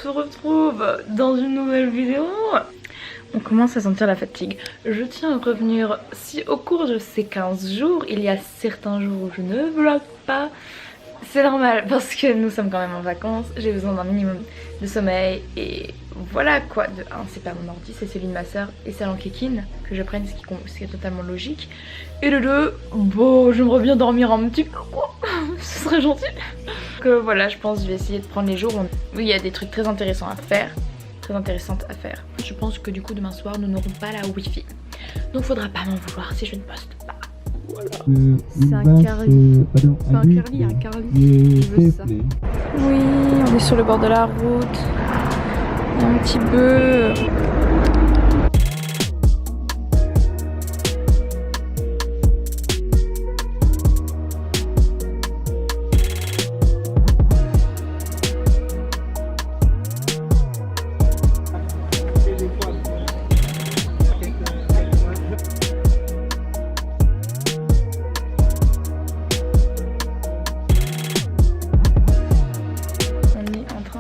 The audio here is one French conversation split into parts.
se retrouve dans une nouvelle vidéo. On commence à sentir la fatigue. Je tiens à revenir, si au cours de ces 15 jours, il y a certains jours où je ne vlog pas, c'est normal parce que nous sommes quand même en vacances, j'ai besoin d'un minimum de sommeil et voilà quoi. De 1, c'est pas mon ordi, c'est celui de ma soeur et celle en kékine que je prenne, ce qui est totalement logique. Et de 2, bon, j'aimerais bien dormir un petit peu quoi, ce serait gentil. Donc voilà, je pense que je vais essayer de prendre les jours où il y a des trucs très intéressants à faire. Je pense que du coup demain soir nous n'aurons pas la wifi. Donc faudra pas m'en vouloir si je ne poste pas. Voilà. C'est un carly. Pas un curly, un carly. Je veux ça. Oui, on est sur le bord de la route. Il y a un petit bœuf.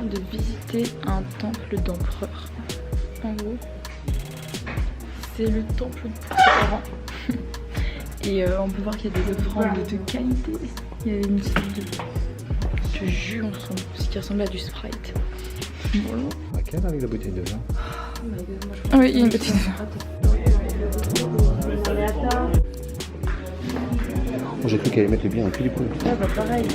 De visiter un temple d'empereur. En gros, c'est le temple de Pharaon. Et on peut voir qu'il y a des offrandes de qualité. Il y a une sorte de jus ensemble, ce qui ressemble à du Sprite. Voilà. Laquelle avec la bouteille de vin? Ah oui, il y a une bouteille de vin. J'ai cru qu'elle allait mettre bien un cul du poulet. Ah bah pareil.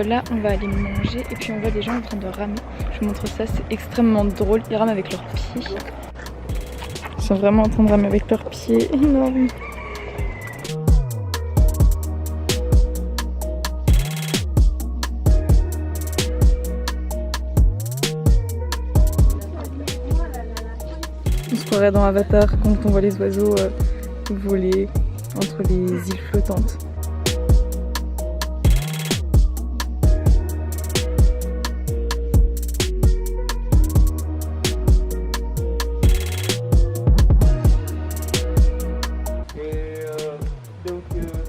Là on va aller manger et puis on voit des gens en train de ramer. Je vous montre ça, c'est extrêmement drôle. Ils rament avec leurs pieds. Ils sont vraiment en train de ramer avec leurs pieds. Énorme. On se croirait dans Avatar quand on voit les oiseaux voler entre les îles flottantes.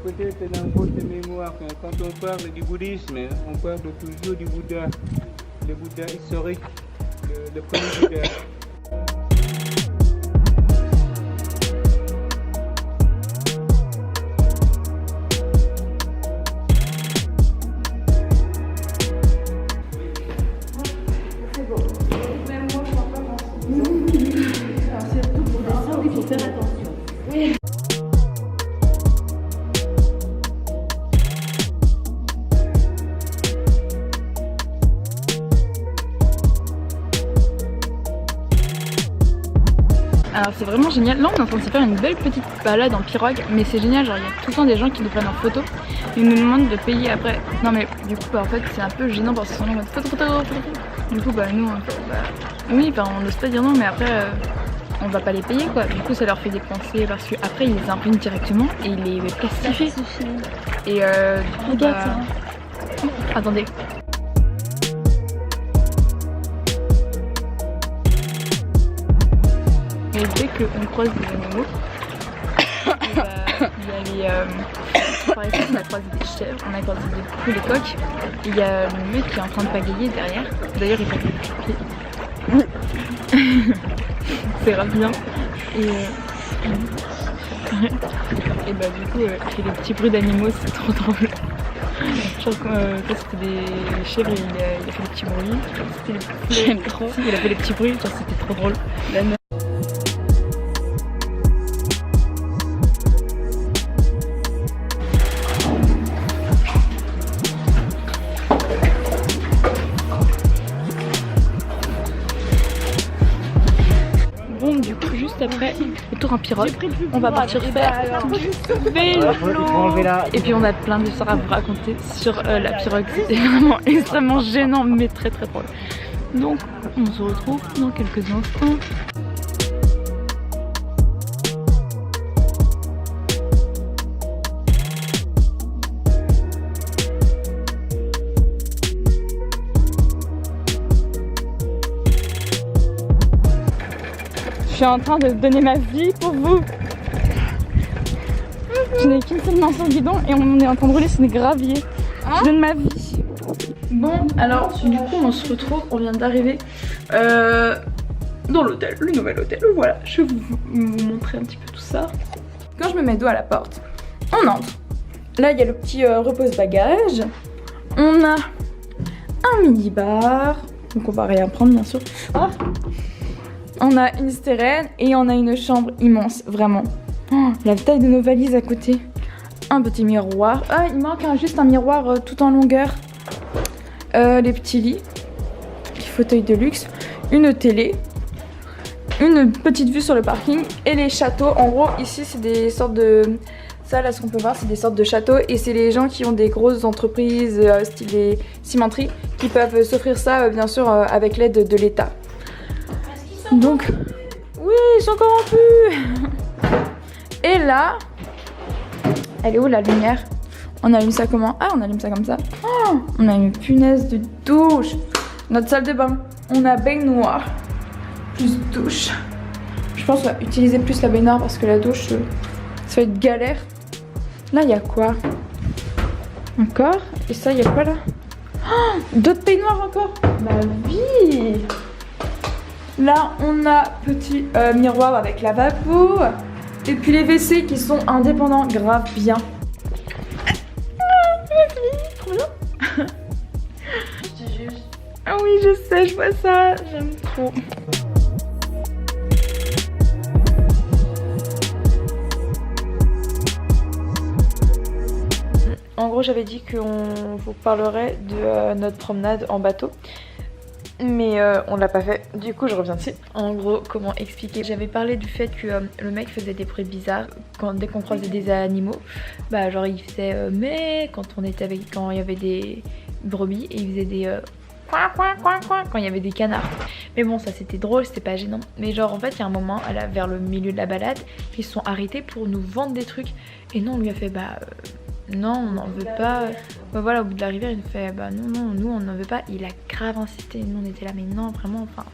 Peut-être dans votre mémoire, quand on parle du bouddhisme, on parle toujours du Bouddha, le Bouddha historique, le premier Bouddha. C'est bon. Même moi, je parle pas français. Alors, c'est tout pour descendre, il faut faire attention. Oui. Alors c'est vraiment génial, là on est en train de se faire une belle petite balade en pirogue, mais c'est génial, genre il y a tout le temps des gens qui nous prennent en photo, ils nous demandent de payer après. Non mais du coup bah, en fait c'est un peu gênant parce qu'ils sont en mode photo. Du coup bah nous oui bah, on n'ose pas dire non, mais après on va pas les payer quoi, du coup ça leur fait dépenser parce qu'après ils les impriment directement et ils les plastifient. Et du coup bah... Attendez. Et dès qu'on croise des animaux, il y a les, par exemple on a croisé des chèvres, on a croisé des poules, des coqs, il y a le mec qui est en train de pagayer derrière, d'ailleurs il fait des pieds. C'est grave bien. Et bah du coup il fait des petits bruits d'animaux, c'est trop drôle. Genre quand c'était des chèvres, il a fait des petits bruits. J'aime trop. Il a fait des petits bruits, genre c'était trop drôle. Bon, du coup, juste après, autour en pirogue, on va partir faire du vélo. Et puis on a plein d'histoires à vous raconter sur la pirogue. C'était vraiment extrêmement gênant, mais très très drôle. Donc, on se retrouve dans quelques instants. Je suis en train de donner ma vie pour vous. Je n'ai qu'une seule main sur le guidon et on est en train de rouler sur des graviers. Je donne ma vie. Bon, alors du coup on se retrouve, on vient d'arriver dans l'hôtel, le nouvel hôtel. Voilà, je vais vous montrer un petit peu tout ça. Quand je me mets dos à la porte, on entre. Là il y a le petit repose-bagages. On a un mini-bar, donc on va rien prendre bien sûr. Ah. On a une stérène et on a une chambre immense, vraiment. Oh, la taille de nos valises à côté. Un petit miroir. Ah, il manque juste un miroir tout en longueur. Les petits lits. Petit fauteuil de luxe. Une télé. Une petite vue sur le parking. Et les châteaux. En gros, ici, c'est des sortes de... Ça, là, ce qu'on peut voir, c'est des sortes de châteaux. Et c'est les gens qui ont des grosses entreprises, style des cimenteries, qui peuvent s'offrir ça, bien sûr, avec l'aide de l'État. Donc... Oui, ils sont corrompus. Et là... Elle est où la lumière? On allume ça comment? Ah, on allume ça comme ça. Oh, on a une punaise de douche. Notre salle de bain. On a baignoire. Plus douche. Je pense qu'on va utiliser plus la baignoire parce que la douche, ça va être galère. Là, il y a quoi? Encore? Et ça, il y a quoi là? Oh, d'autres baignoires encore? Bah oui. Là, on a petit miroir avec lavabo. Et puis les WC qui sont indépendants, grave bien. Trop bien. Je te juge. Ah oui, je sais, je vois ça. J'aime trop. En gros, j'avais dit qu'on vous parlerait de notre promenade en bateau. Mais on l'a pas fait, du coup je reviens dessus. En gros, comment expliquer? J'avais parlé du fait que le mec faisait des bruits bizarres dès qu'on croisait des animaux. Bah genre il faisait mais quand il y avait des brebis et il faisait des coin quand il y avait des canards. Mais bon, ça c'était drôle, c'était pas gênant. Mais genre en fait il y a un moment, vers le milieu de la balade, ils se sont arrêtés pour nous vendre des trucs. Et non, on lui a fait non, on n'en veut pas. Bah voilà, au bout de la rivière, il nous fait bah non, nous on n'en veut pas. Il a grave insisté. Nous on était là, mais non, vraiment, enfin,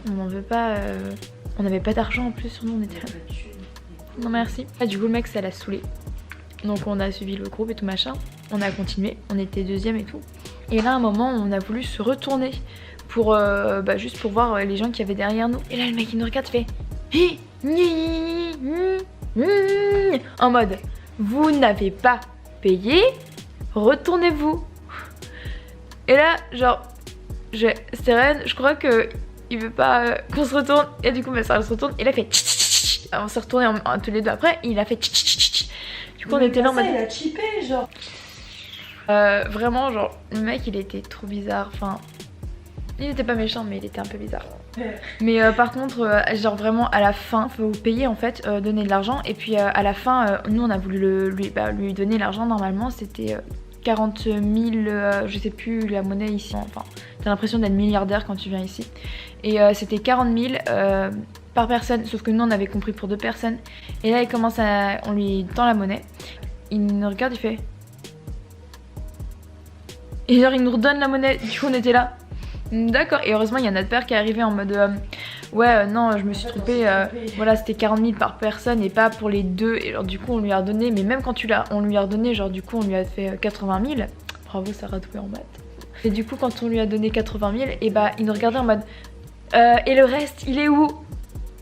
on n'en veut pas. On n'avait pas d'argent en plus sur nous, on était là. Non, merci. Ah, du coup, le mec, ça l'a saoulé. Donc on a suivi le groupe et tout machin. On a continué, on était deuxième et tout. Et là, à un moment, on a voulu se retourner pour juste pour voir les gens qui avaient derrière nous. Et là, le mec, il nous regarde, fait en mode, vous n'avez pas payé, retournez-vous. Et là, genre, Steren, je crois que il veut pas qu'on se retourne. Et du coup, ça se retourne. Et là, il fait on s'est retourné tous les deux après. Et il a fait du coup, on était là en mode. Il a chippé, genre. Vraiment, genre, le mec, il était trop bizarre. Enfin, il était pas méchant, mais il était un peu bizarre. Mais par contre, genre vraiment à la fin, faut payer en fait, donner de l'argent. Et puis à la fin, nous on a voulu lui donner l'argent. Normalement c'était 40 000, je sais plus la monnaie ici. Enfin, t'as l'impression d'être milliardaire quand tu viens ici. Et c'était 40 000 par personne, sauf que nous on avait compris pour 2 personnes. Et là on lui tend la monnaie. Il nous regarde, il fait. Et genre il nous redonne la monnaie. Du coup on était là. D'accord, et heureusement il y a notre père qui est arrivé en mode non, je me suis trompée, voilà, c'était 40 000 par personne et pas pour les deux. Et genre du coup on lui a redonné, mais même quand on lui a redonné, genre du coup on lui a fait 80 000. Bravo, Sarah douée en maths. Et du coup quand on lui a donné 80 000, et bah il nous regardait en mode et le reste il est où?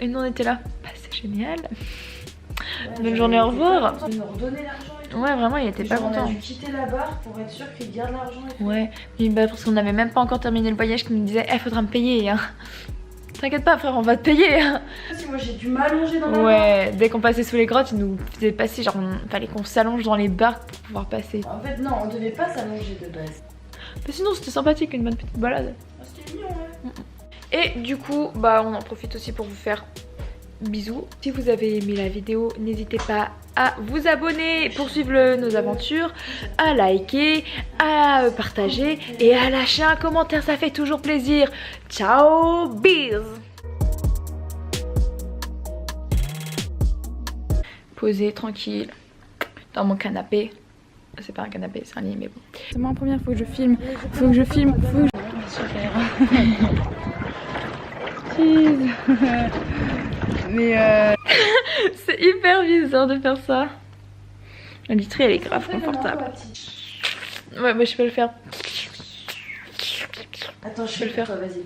Et nous on était là, bah c'est génial, bonne journée, au revoir. Il nous redonnait l'argent et tout. Ouais, vraiment il était pas content. On a dû quitter la barre pour être sûr qu'il garde l'argent et tout. Ouais, mais bah, parce qu'on avait même pas encore terminé le voyage, qu'il nous disait faudra me payer hein. T'inquiète pas frère, on va te payer hein. Si moi j'ai dû m'allonger dans la barre. Ouais, dès qu'on passait sous les grottes, ils nous faisaient passer, genre fallait qu'on s'allonge dans les barques pour pouvoir passer. En fait non, on devait pas s'allonger de base. Mais sinon c'était sympathique, une bonne petite balade. C'était mignon, ouais. Et du coup, bah on en profite aussi pour vous faire bisous. Si vous avez aimé la vidéo, n'hésitez pas à vous abonner pour suivre nos aventures, à liker, à partager et à lâcher un commentaire, ça fait toujours plaisir. Ciao, bis. Posé tranquille dans mon canapé. C'est pas un canapé, c'est un lit, mais bon. C'est moi en première, faut que je filme. Faut que je filme. Super. Mais c'est hyper bizarre de faire ça. La literie elle est grave confortable. Ouais, mais je peux le faire. Attends, je peux vais le faire. Vas-y.